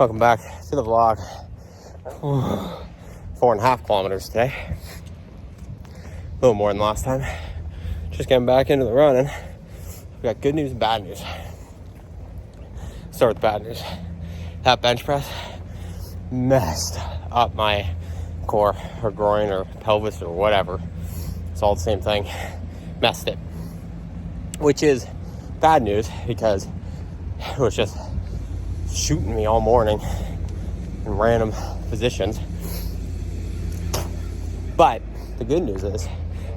Welcome back to the vlog. 4.5 kilometers today. A little more than last time. Just getting back into the running. We got good news and bad news. Start with bad news. That bench press messed up my core or groin or pelvis or whatever. It's all the same thing. Messed it. Which is bad news because it was just shooting me all morning in random positions. But the good news is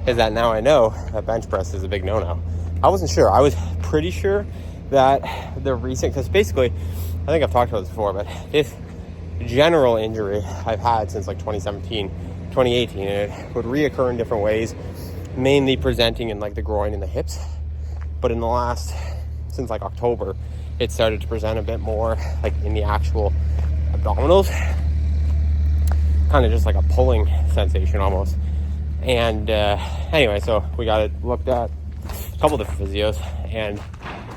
that now I know that bench press is a big no-no. I wasn't sure. I was pretty sure that the recent, because basically, I think I've talked about this before, but this general injury I've had since like 2017, 2018, and it would reoccur in different ways, mainly presenting in like the groin and the hips. But in the last, since like October, it started to present a bit more like in the actual abdominals, kind of just like a pulling sensation almost. And anyway, so we got it looked at a couple different physios, and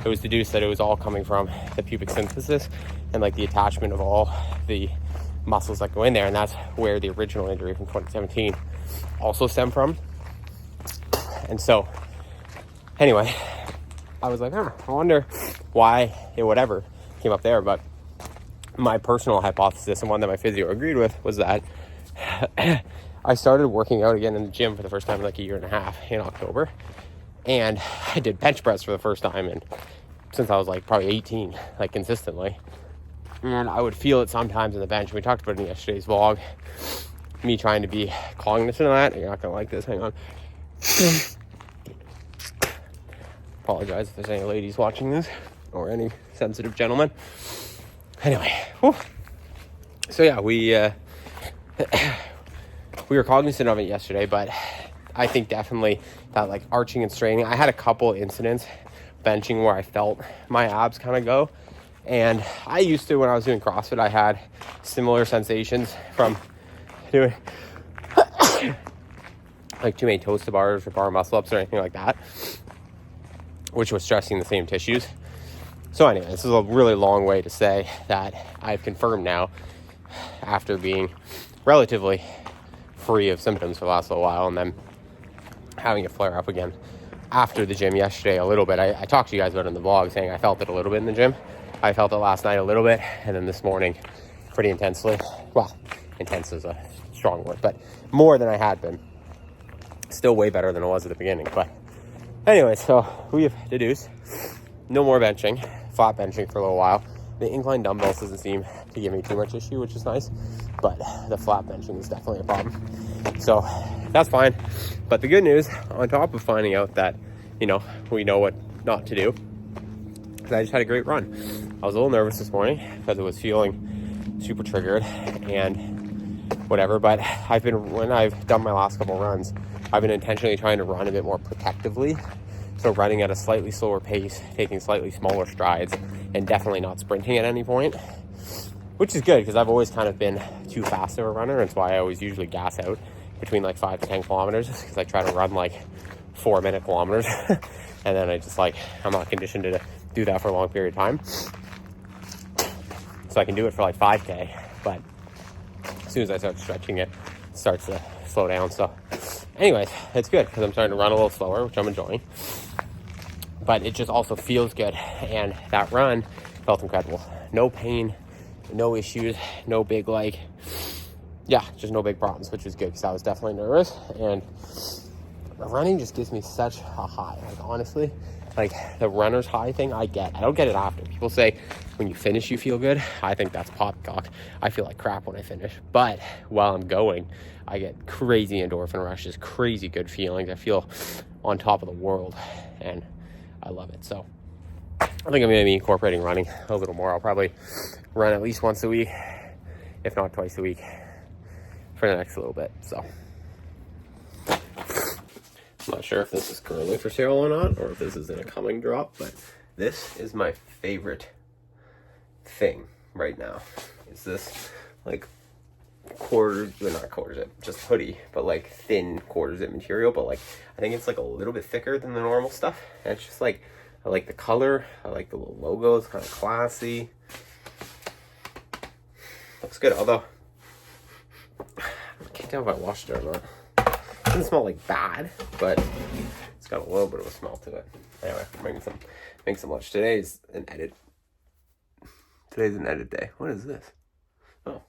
it was deduced that it was all coming from the pubic symphysis and like the attachment of all the muscles that go in there, and that's where the original injury from 2017 also stemmed from. And so anyway, I was like, I wonder why it whatever came up there. But my personal hypothesis, and one that my physio agreed with, was that I started working out again in the gym for the first time in like a year and a half in October. And I did bench press for the first time and since I was like probably 18, like consistently. And I would feel it sometimes in the bench. We talked about it in yesterday's vlog. Me trying to be cognizant of that. You're not going to like this. Hang on. Apologize if there's any ladies watching this or any sensitive gentlemen. Anyway, whew. So yeah, we were cognizant of it yesterday, but I think definitely that like arching and straining. I had a couple incidents benching where I felt my abs kind of go, and I used to, when I was doing CrossFit, I had similar sensations from doing like too many toes to bars or bar muscle ups or anything like that, which was stressing the same tissues. So anyway, this is a really long way to say that I've confirmed now, after being relatively free of symptoms for the last little while and then having it flare up again after the gym yesterday a little bit. I talked to you guys about it in the vlog, saying I felt it a little bit in the gym. I felt it last night a little bit, and then this morning pretty intensely. Well, intense is a strong word, but more than I had been. Still way better than it was at the beginning. But anyway, so we've deduced no more benching, flat benching for a little while. The incline dumbbells doesn't seem to give me too much issue, which is nice, but the flat benching is definitely a problem. So that's fine. But the good news, on top of finding out that, you know, we know what not to do, is I just had a great run. I was a little nervous this morning because I was feeling super triggered and whatever, but when I've done my last couple runs, I've been intentionally trying to run a bit more protectively. So running at a slightly slower pace, taking slightly smaller strides, and definitely not sprinting at any point, which is good because I've always kind of been too fast of a runner. It's why I always usually gas out between like 5 to 10 kilometers, because I try to run like 4-minute kilometers. And then I'm not conditioned to do that for a long period of time. So I can do it for like 5K, but as soon as I start stretching it starts to slow down. So anyways, it's good because I'm starting to run a little slower, which I'm enjoying. But it just also feels good, and that run felt incredible. No pain, no issues, no big just no big problems, which was good because I was definitely nervous. And running just gives me such a high. Like honestly, like the runner's high thing, I don't get it after. People say when you finish you feel good. I think that's poppycock. I feel like crap when I finish, but while I'm going, I get crazy endorphin rushes, crazy good feelings. I feel on top of the world, and I love it. So I think I'm going to be incorporating running a little more. I'll probably run at least once a week, if not twice a week, for the next little bit. So I'm not sure if this is currently for sale or not, or if this is in a coming drop, but this is my favorite thing right now. Is this like not quarter zip, just hoodie, but like thin quarter zip material, but like I think it's like a little bit thicker than the normal stuff. And it's just like, I like the color, I like the little logo, it's kind of classy. Looks good, although I can't tell if I washed it or not. It doesn't smell like bad, but it's got a little bit of a smell to it. Anyway, making some lunch. Today's an edit day. What is this? Oh.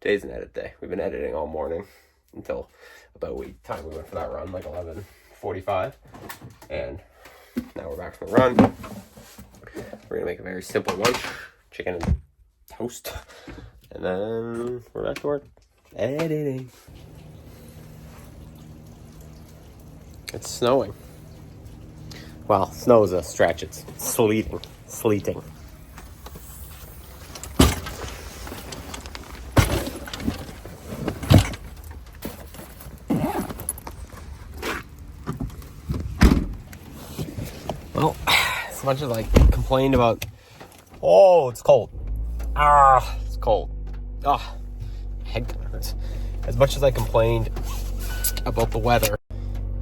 Today's an edit day. We've been editing all morning until about time we went for that run, like 11:45. And now we're back from the run. We're gonna make a very simple lunch, chicken and toast, and then we're back to work. Editing. It's snowing. Well, snow is a stretch. It's sleeting. Well, as much as I complained about, it's cold. It's cold. Head kind of hurts. As much as I complained about the weather,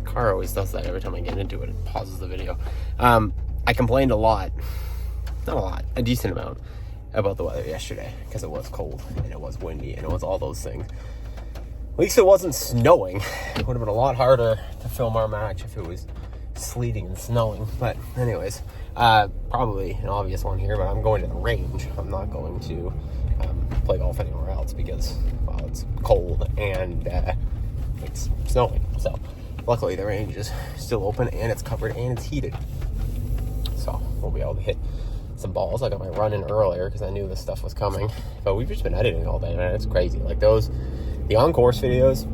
car always does that every time I get into it. It pauses the video. I complained a lot, not a lot, a decent amount about the weather yesterday because it was cold and it was windy and it was all those things. At least it wasn't snowing. It would have been a lot harder to film our match if it was sleeting and snowing. But anyways, probably an obvious one here, but I'm going to the range. I'm not going to play golf anywhere else because, well, it's cold and it's snowing. So luckily the range is still open and it's covered and it's heated. So we'll be able to hit some balls. I got my run in earlier because I knew this stuff was coming. But we've just been editing all day, man. It's crazy. Like the on-course videos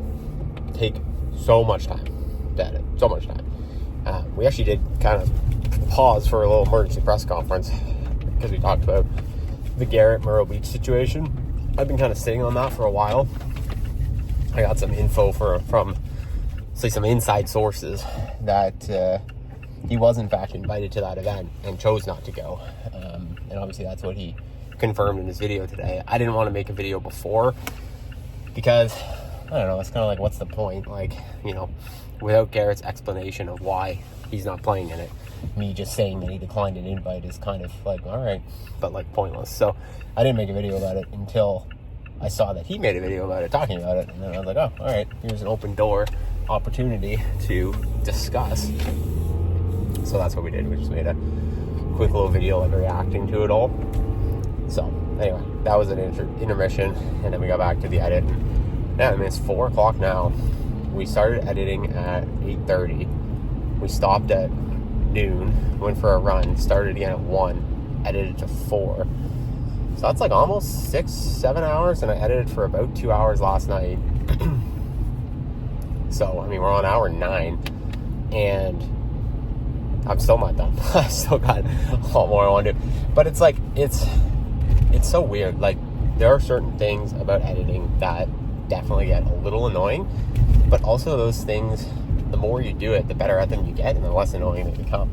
take so much time to edit. So much time. We actually did kind of pause for a little emergency press conference because we talked about the Garrett Murrow Beach situation. I've been kind of sitting on that for a while. I got some info from some inside sources that he was in fact invited to that event and chose not to go. And obviously that's what he confirmed in his video today. I didn't want to make a video before because, I don't know, it's kind of like, what's the point? Like, you know, without Garrett's explanation of why he's not playing in it, me just saying that he declined an invite is kind of like, all right, but like pointless. So I didn't make a video about it until I saw that he made a video about it, talking about it, and then I was like, oh, all right, here's an open door opportunity to discuss. So that's what we did. We just made a quick little video like reacting to it all. So anyway, that was an intermission, and then we got back to the edit. Yeah, I mean, it's 4 o'clock now. We started editing at 8:30. We stopped at noon, went for a run, started again at 1, edited to 4. So that's like almost 6-7 hours, and I edited for about 2 hours last night. So, I mean, we're on hour 9, and I'm still not done. I still got a lot more I want to do. But it's like, it's so weird. Like, there are certain things about editing that definitely get a little annoying, but also those things, the more you do it, the better at them you get and the less annoying they become.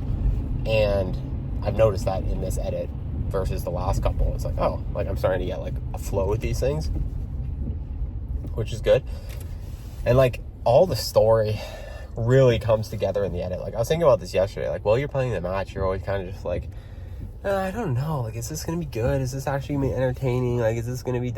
And I've noticed that in this edit versus the last couple. It's like, oh, like I'm starting to get like a flow with these things, which is good. And like all the story really comes together in the edit. Like I was thinking about this yesterday, like while you're playing the match, you're always kind of just like, I don't know, like, is this gonna be good? Is this actually gonna be entertaining? Like, is this gonna be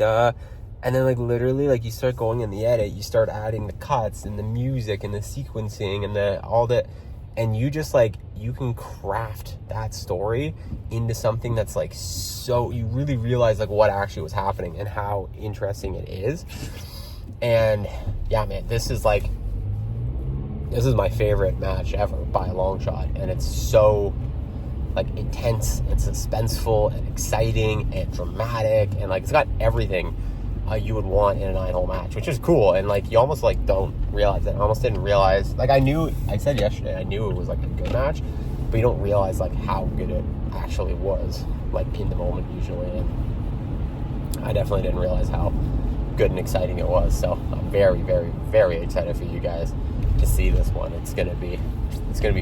And then, like, literally, like, you start going in the edit, you start adding the cuts and the music and the sequencing and all that, and you just, like, you can craft that story into something that's, like, so, you really realize, like, what actually was happening and how interesting it is. And, yeah, man, this is my favorite match ever by a long shot, and it's so, like, intense and suspenseful and exciting and dramatic, and, like, it's got everything you would want in a 9-hole match, which is cool. And like you almost like don't realize it. I almost didn't realize, like I said yesterday, I knew it was like a good match, but you don't realize like how good it actually was, like in the moment usually. And I definitely didn't realize how good and exciting it was. So I'm very, very, very excited for you guys to see this one. It's gonna be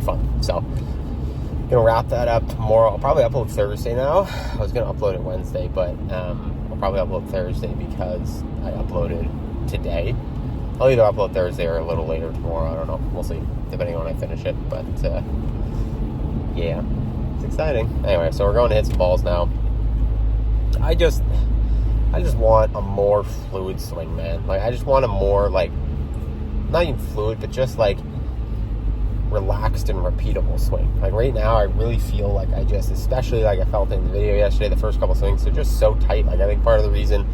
fun. So I'm gonna wrap that up tomorrow. I'll probably upload Thursday now. I was gonna upload it Wednesday, but I'll probably upload Thursday because I uploaded today. I'll either upload Thursday or a little later tomorrow. I don't know. We'll see, depending on when I finish it. But yeah, it's exciting. Anyway, so we're going to hit some balls now. I just want a more fluid swing, man. Like, I just want a more, like, not even fluid, but just, like, relaxed and repeatable swing. Like, right now, I really feel like I just, especially like I felt in the video yesterday, the first couple swings, they're just so tight. Like, I think part of the reason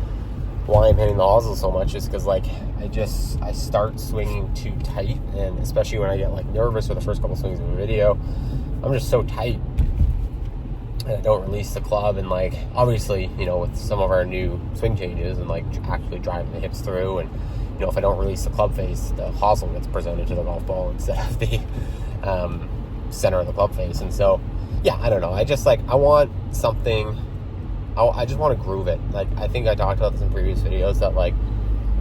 why I'm hitting the hosel so much is because, like, I start swinging too tight, and especially when I get, like, nervous with the first couple swings of a video, I'm just so tight. And I don't release the club, and, like, obviously, you know, with some of our new swing changes and, like, actually driving the hips through, and, you know, if I don't release the club face, the hosel gets presented to the golf ball instead of the center of the club face. And so, yeah, I don't know. I just, like, I want something, I just want to groove it. Like, I think I talked about this in previous videos, that, like,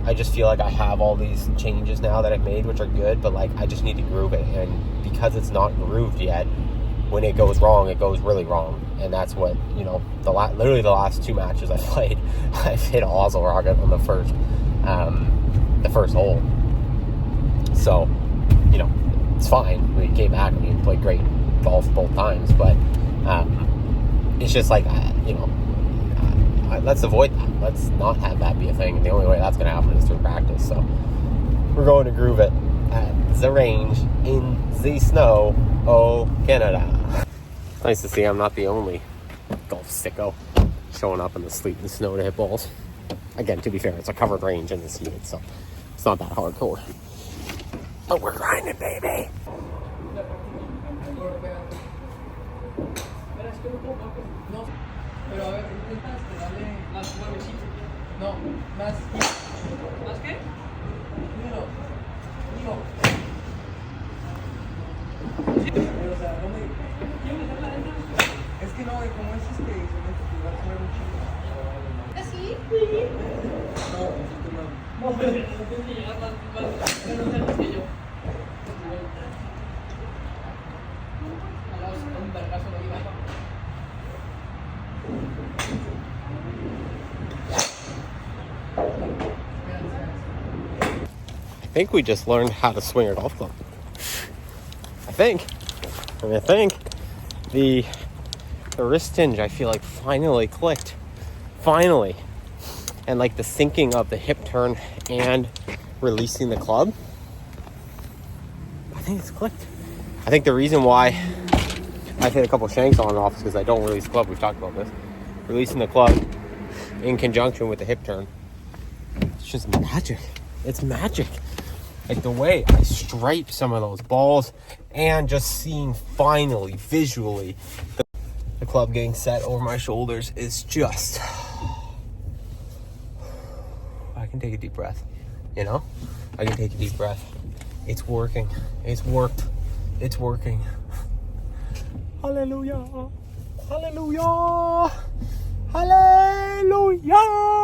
I just feel like I have all these changes now that I've made, which are good, but, like, I just need to groove it. And because it's not grooved yet, when it goes wrong, it goes really wrong. And that's what, you know, literally the last 2 matches I played, I've hit a hosel rocket on the first hole. So, you know, it's fine. We came back and we played great golf both times, but it's just like, you know, let's avoid that. Let's not have that be a thing. And the only way that's going to happen is through practice. So we're going to groove it at the range in the snow, oh, Canada. Nice to see I'm not the only golf sicko showing up in the sleet and snow to hit balls. Again, to be fair, it's a covered range in this heat, so it's not that hardcore. But we're grinding, baby. I think we just learned how to swing a golf club. I think the wrist hinge, I feel like, finally clicked. Finally. And, like, the syncing of the hip turn and releasing the club, I think it's clicked. I think the reason why I've hit a couple shanks on and off is because I don't release the club. We've talked about this. Releasing the club in conjunction with the hip turn, it's just magic. It's magic. Like, the way I stripe some of those balls, and just seeing finally visually the club getting set over my shoulders is just, I can take a deep breath, you know? I can take a deep breath. It's working. It's worked. It's working. Hallelujah. Hallelujah. Hallelujah.